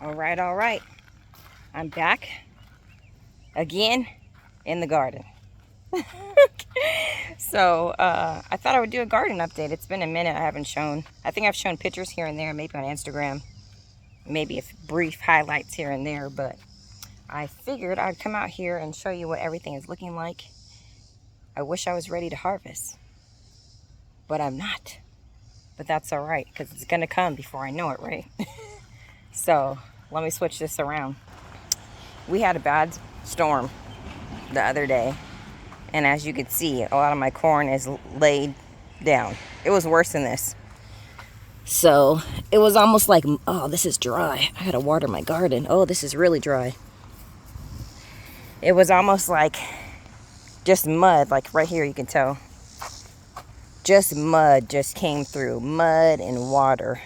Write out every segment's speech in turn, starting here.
All right. I'm back again in the garden. So I thought I would do a garden update. It's been a minute. I think I've shown pictures here and there, maybe on Instagram, maybe a brief highlights here and there, but I figured I'd come out here and show you what everything is looking like. I wish I was ready to harvest, but I'm not. But that's all right, because it's gonna come before I know it, right? So let me switch this around. We had a bad storm the other day, and as you can see, a lot of my corn is laid down. It was worse than this. So it was almost like, oh, this is dry. I gotta water my garden. Oh, this is really dry. It was almost like just mud, like right here you can tell. Just mud just came through. Mud and water.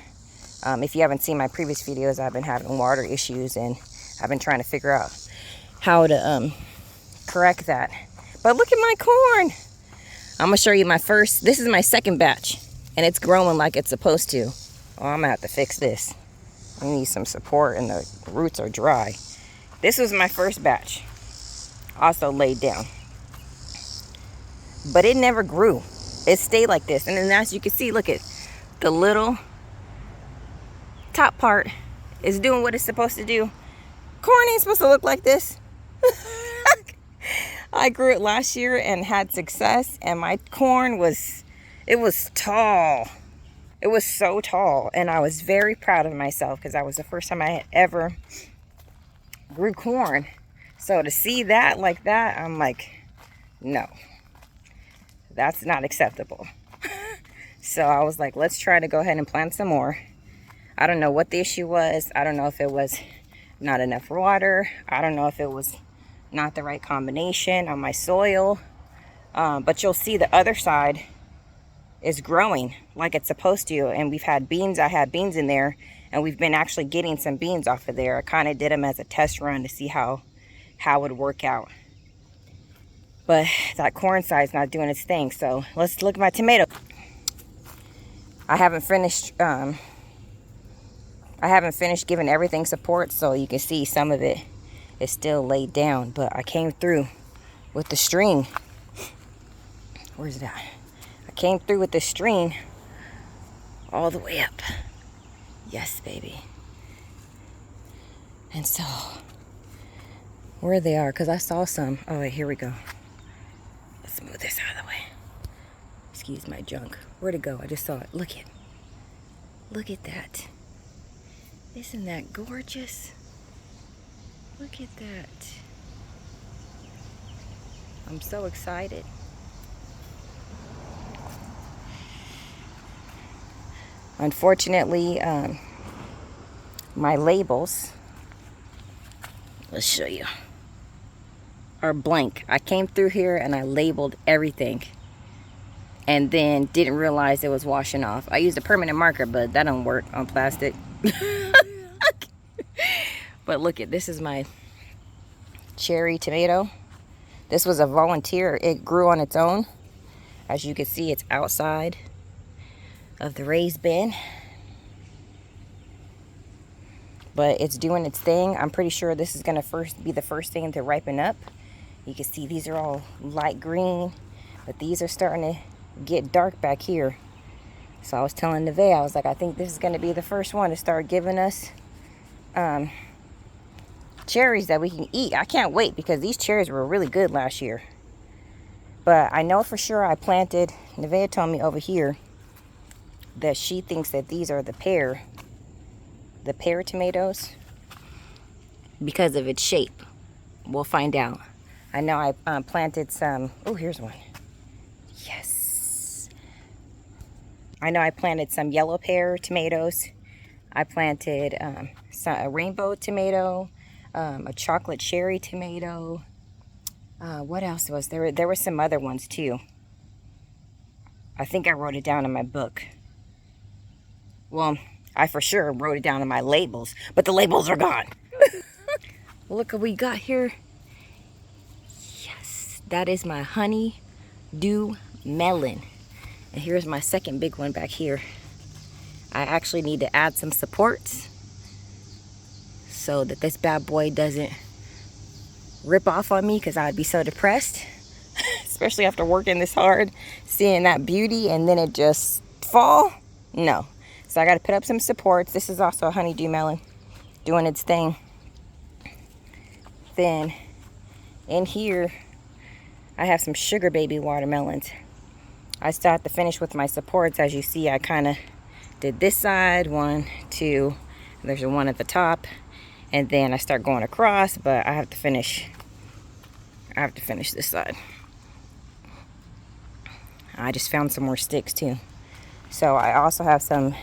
If you haven't seen my previous videos, I've been having water issues and I've been trying to figure out how to correct that. But look at my corn. I'm gonna show you this is my second batch and it's growing like it's supposed to. Oh, I'm gonna have to fix this. I need some support and the roots are dry. This was my first batch, also laid down. But it never grew. It stayed like this. And then as you can see, look at the little top part is doing what it's supposed to do. Corn ain't supposed to look like this. I grew it last year and had success, and my corn was tall. It was so tall, and I was very proud of myself because that was the first time I had ever grew corn. So to see that like that, I'm like, no, that's not acceptable. So I was like, let's try to go ahead and plant some more. I don't know what the issue was. I don't know if it was not enough water. I don't know if it was not the right combination on my soil. But you'll see the other side is growing like it's supposed to. And we've had beans. I had beans in there, and we've been actually getting some beans off of there. I kind of did them as a test run to see how it would work out. But that corn side's not doing its thing. So let's look at my tomato. I haven't finished giving everything support, so you can see some of it is still laid down, but I came through with the string. Where's it at? I came through with the string all the way up. Yes, baby. And so, where they are, because I saw some. Oh, wait, here we go. Let's move this out of the way. Excuse my junk. Where'd it go? I just saw it. Look at that. Isn't that gorgeous? Look at that. I'm so excited. Unfortunately, my labels, let's show you, are blank. I came through here and I labeled everything and then didn't realize it was washing off. I used a permanent marker, but that don't work on plastic. But look at this, is my cherry tomato. This was a volunteer. It grew on its own. As you can see, it's outside of the raised bin, but it's doing its thing. I'm pretty sure this is gonna be the first thing to ripen up. You can see these are all light green, but these are starting to get dark back here. So I was telling Nevaeh, I was like, I think this is gonna be the first one to start giving us cherries that we can eat. I can't wait, because these cherries were really good last year. But I know for sure I planted, Nevaeh told me over here that she thinks that these are the pear tomatoes because of its shape. We'll find out. I know I planted some, oh, here's one. Yes. I know I planted some yellow pear tomatoes. I planted a rainbow tomato, a chocolate cherry tomato. What else was there? There were some other ones too. I think I wrote it down in my book. Well, I for sure wrote it down in my labels, but the labels are gone. Look what we got here. Yes, that is my honey Dew Melon. And here's my second big one back here. I actually need to add some supports so that this bad boy doesn't rip off on me, because I'd be so depressed, especially after working this hard, seeing that beauty and then it just fall. No. So I got to put up some supports. This is also a honeydew melon doing its thing. Then in here I have some sugar baby watermelons. I still have to finish with my supports. As you see, I kind of did this side, 1, 2, there's one at the top, and then I start going across, but I have to finish this side. I just found some more sticks too. So I also have some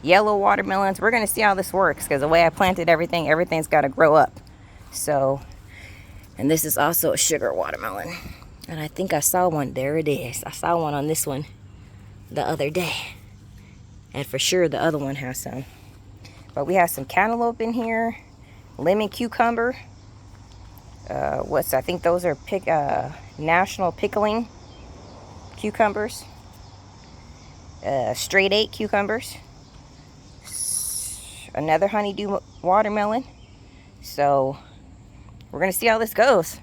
yellow watermelons. We're gonna see how this works, because the way I planted everything's got to grow up. So, and this is also a sugar watermelon, and I think I saw one. There it is. I saw one on this one the other day, and for sure the other one has some. But we have some cantaloupe in here, lemon cucumber. I think those are national pickling cucumbers. Straight 8 cucumbers. Another honeydew watermelon. So we're gonna see how this goes.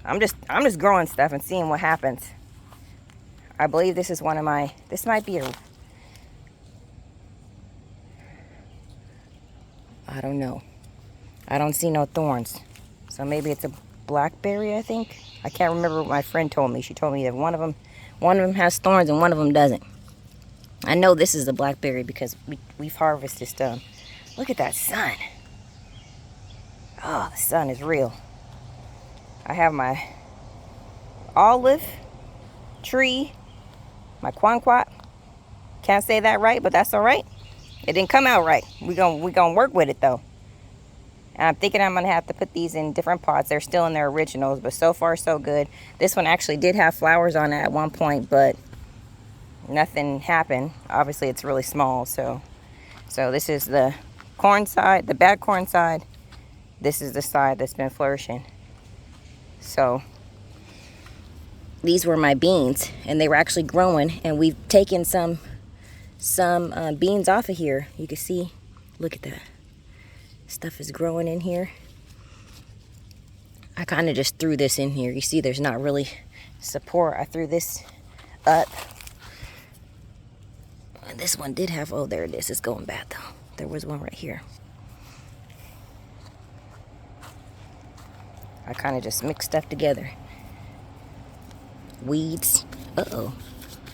I'm just growing stuff and seeing what happens. I believe this is one of my, this might be a, I don't know. I don't see no thorns. So maybe it's a blackberry, I think. I can't remember what my friend told me. She told me that one of them has thorns and one of them doesn't. I know this is a blackberry because we've harvested stuff. Look at that sun. Oh, the sun is real. I have my olive tree, my quanquat. Can't say that right, but that's all right. It didn't come out right. We're gonna work with it though. And I'm thinking I'm gonna have to put these in different pots. They're still in their originals, but so far so good. This one actually did have flowers on it at one point, but nothing happened. Obviously it's really small, so this is the corn side, the bad corn side. This is the side that's been flourishing. So these were my beans, and they were actually growing, and we've taken some beans off of here. You can see, look at that. Stuff is growing in here. I kind of just threw this in here. You see there's not really support. I threw this up. And this one did have, oh, there it is. It's going bad though. There was one right here. I kind of just mixed stuff together. Weeds. Uh-oh.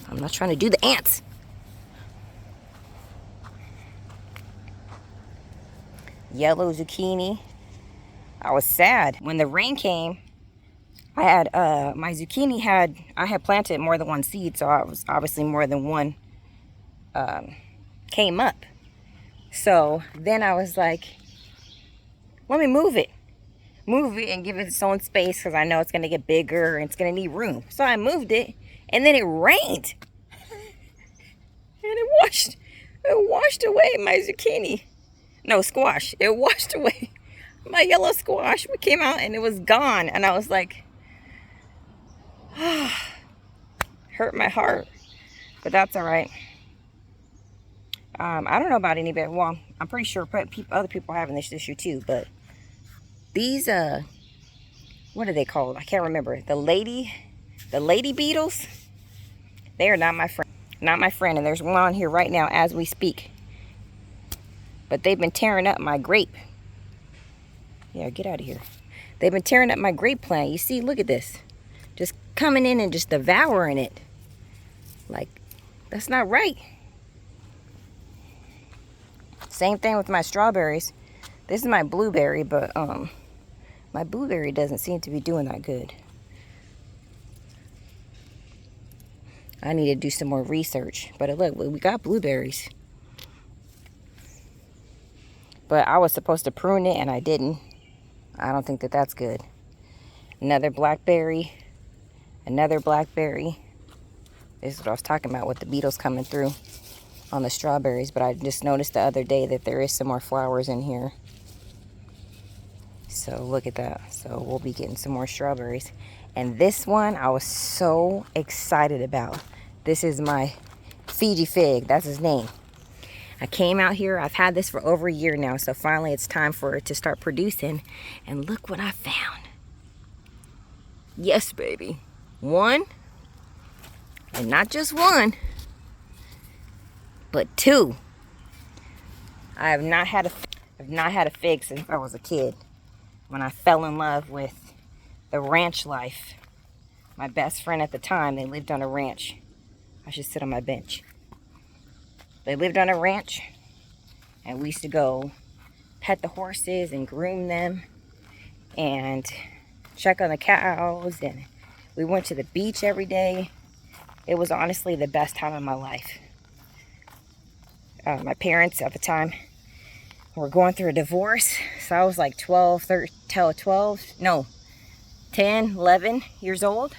I'm not trying to do the ants. Yellow zucchini. I was sad when the rain came. I had my zucchini I had planted more than one seed, so I was obviously more than one came up. So then I was like, let me move it and give it its own space, because I know it's gonna get bigger and it's gonna need room. So I moved it, and then it rained and it washed away my zucchini. No, squash. It washed away my yellow squash. We came out and it was gone. And I was like, hurt my heart. But that's all right. I don't know about anybody. Well, I'm pretty sure other people are having this issue too. But these, what are they called? I can't remember. The lady beetles. They are not my friend. Not my friend. And there's one on here right now as we speak. But they've been tearing up my grape. Yeah, get out of here. They've been tearing up my grape plant. You see, look at this. Just coming in and just devouring it. Like, that's not right. Same thing with my strawberries. This is my blueberry, but my blueberry doesn't seem to be doing that good. I need to do some more research. But look, we got blueberries. But I was supposed to prune it and I didn't. I don't think that that's good. Another blackberry. Another blackberry. This is what I was talking about with the beetles coming through on the strawberries. But I just noticed the other day that there is some more flowers in here. So look at that. So we'll be getting some more strawberries. And this one I was so excited about. This is my Fiji Fig. That's his name. I came out here. I've had this for over a year now, so finally it's time for it to start producing. And look what I found. Yes, baby. One, and not just one, but two. I've not had a fig since I was a kid, when I fell in love with the ranch life. My best friend at the time, they lived on a ranch. I should sit on my bench. They lived on a ranch, and we used to go pet the horses and groom them and check on the cows, and we went to the beach every day. It was honestly the best time of my life. My parents at the time were going through a divorce, so I was like 10, 11 years old.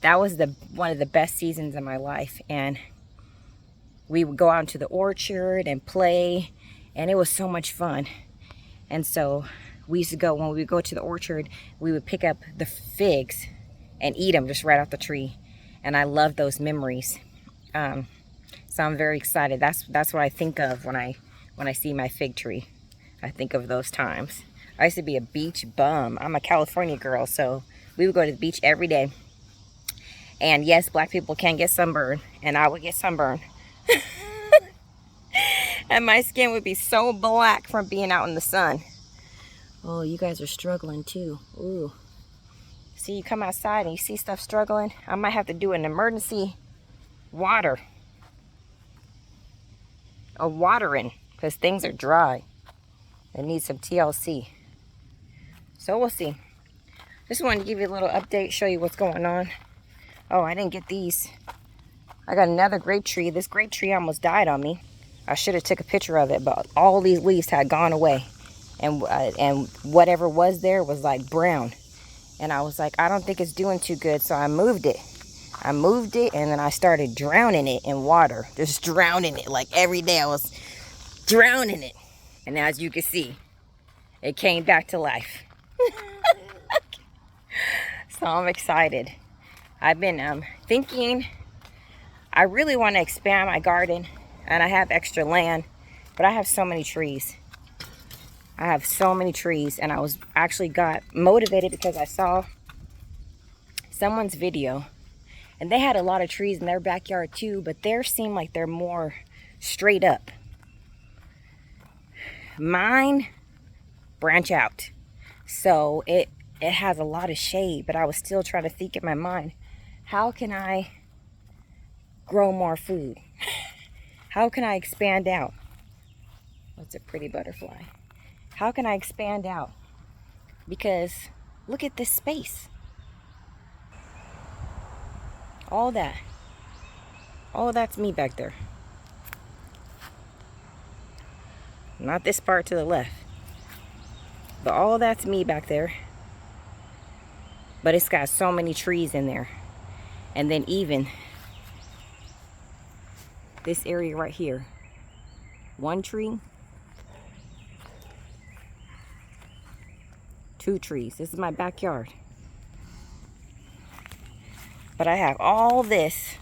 That was one of the best seasons of my life, and we would go out into the orchard and play, and it was so much fun. And so we used to go, when we would go to the orchard, we would pick up the figs and eat them just right off the tree, and I love those memories. So I'm very excited. That's what I think of when I see my fig tree. I think of those times. I used to be a beach bum. I'm a California girl, so we would go to the beach every day. And yes, black people can get sunburned, and I would get sunburned. And my skin would be so black from being out in the sun. Oh, you guys are struggling too. Ooh. See, you come outside and you see stuff struggling. I might have to do an emergency watering, because things are dry. They need some TLC. So we'll see. Just wanted to give you a little update, show you what's going on. Oh, I didn't get these. I got another grape tree. This grape tree almost died on me. I should have took a picture of it, but all these leaves had gone away. And whatever was there was like brown. And I was like, I don't think it's doing too good, so I moved it. And then I started drowning it in water. Just drowning it. Like every day I was drowning it. And as you can see, it came back to life. So I'm excited. I've been thinking, I really want to expand my garden, and I have extra land, but I have so many trees. And I was actually got motivated because I saw someone's video, and they had a lot of trees in their backyard too, but theirs seem like they're more straight up. Mine branch out, so it has a lot of shade, but I was still trying to think in my mind, how can I grow more food? How can I expand out? What's a pretty butterfly? How can I expand out? Because look at this space. All that's me back there. Not this part to the left, but all that's me back there. But it's got so many trees in there. And then even this area right here, one tree, two trees. This is my backyard. But I have all this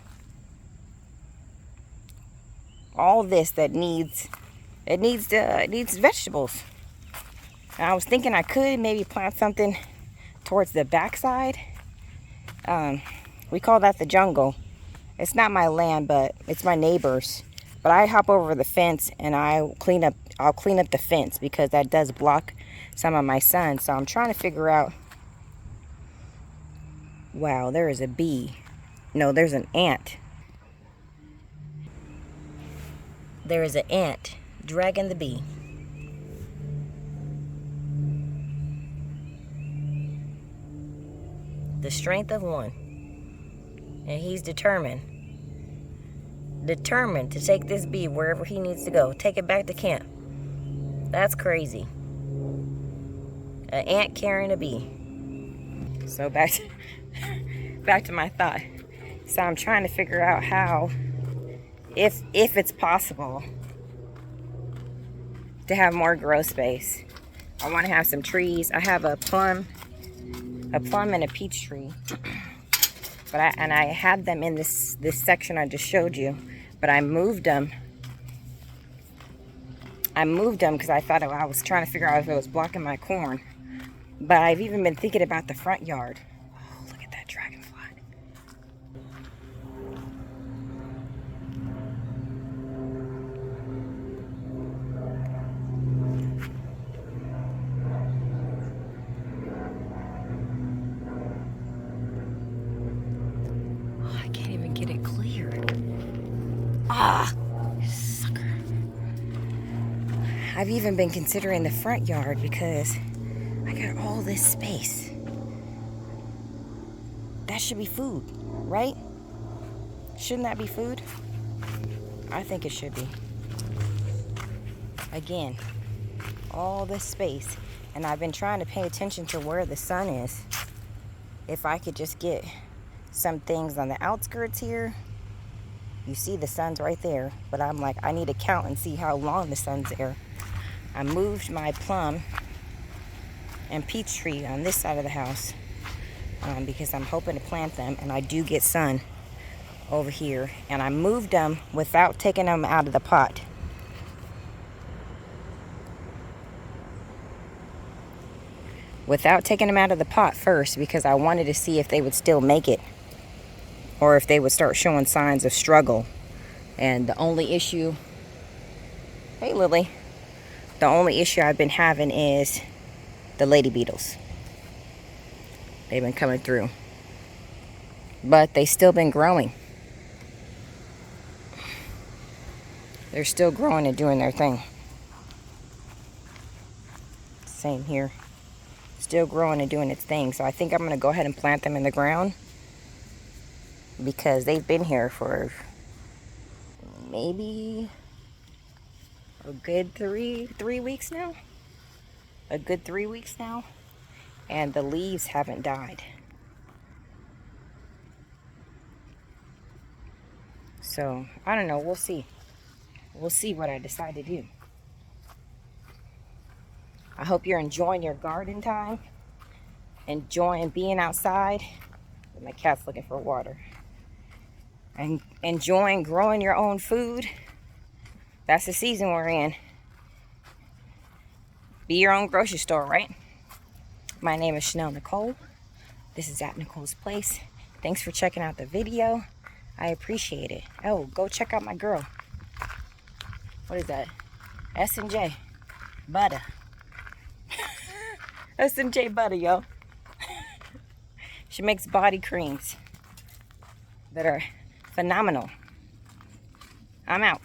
that needs vegetables. And I was thinking I could maybe plant something towards the backside. We call that the jungle. It's not my land, but it's my neighbor's. But I hop over the fence and I'll clean up the fence, because that does block some of my sun. So I'm trying to figure out. Wow, there is a bee. No, there's an ant. There is an ant dragging the bee. The strength of one. And he's determined to take this bee wherever he needs to go. Take it back to camp. That's crazy. An ant carrying a bee. So back to my thought. So I'm trying to figure out how, if it's possible, to have more grow space. I want to have some trees. I have a plum and a peach tree. But I had them in this section I just showed you, but I moved them I moved them because I thought I was trying to figure out if it was blocking my corn. But I've even been thinking about the front yard. Oh, look at that dragonfly. Oh, I can't even get it clear. Ah, sucker. I've even been considering the front yard because I got all this space. That should be food, right? Shouldn't that be food? I think it should be. Again, all this space. And I've been trying to pay attention to where the sun is. If I could just get some things on the outskirts here. You see the sun's right there. But I'm like, I need to count and see how long the sun's there. I moved my plum and peach tree on this side of the house. Because I'm hoping to plant them. And I do get sun over here. And I moved them without taking them out of the pot. Without taking them out of the pot first, because I wanted to see if they would still make it or if they would start showing signs of struggle. And the only issue, hey Lily, the only issue I've been having is the lady beetles. They've been coming through, but they still been growing. They're still growing and doing their thing. Same here. Still growing and doing its thing. So I think I'm going to go ahead and plant them in the ground because they've been here for maybe a good three weeks now. A good 3 weeks now. And the leaves haven't died. So I don't know. We'll see. We'll see what I decide to do. I hope you're enjoying your garden time. Enjoying being outside. My cat's looking for water. And enjoying growing your own food. That's the season we're in. Be your own grocery store, right? My name is Chanel Nicole. This is at Nicole's Place. Thanks for checking out the video. I appreciate it. Oh, go check out my girl. What is that? S&J Butter. S&J Butter, yo. She makes body creams that are phenomenal. I'm out.